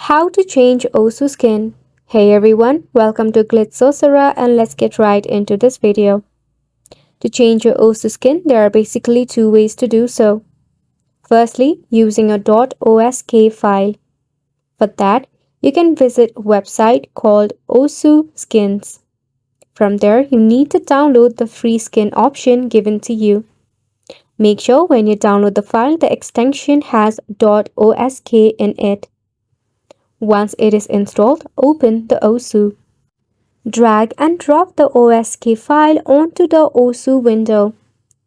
How to change Osu skin. Hey everyone, welcome to Glitz and let's get right into this video. To change your Osu skin, there are basically two ways to do so. Firstly, using a .osk file. For that, you can visit a website called Osu Skins. From there, you need to download the free skin option given to you. Make sure when you download the file, the extension has .osk in it. Once it is installed, open the Osu. Drag and drop the OSK file onto the Osu window.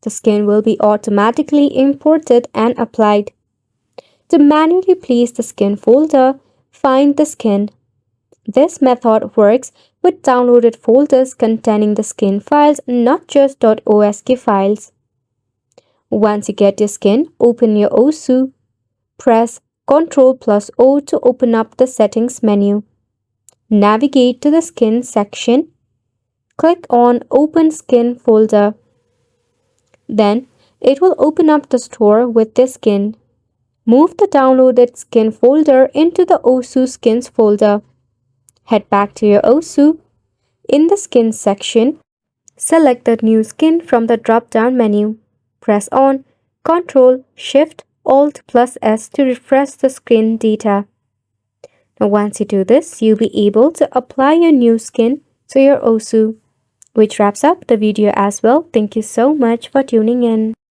The skin will be automatically imported and applied. To manually place the skin folder, find the skin. This method works with downloaded folders containing the skin files, not just .osk files. Once you get your skin, open your Osu. Press Ctrl+O to open up the settings menu. Navigate to the skin section. Click on Open Skin folder. Then it will open up the store with this skin. Move the downloaded skin folder into the Osu Skins folder. Head back to your Osu. In the skin section, select the new skin from the drop-down menu. Press on Ctrl+Shift+Alt+S to refresh the skin data. Now once you do this, you'll be able to apply your new skin to your Osu. Which wraps up the video as well. Thank you so much for tuning in.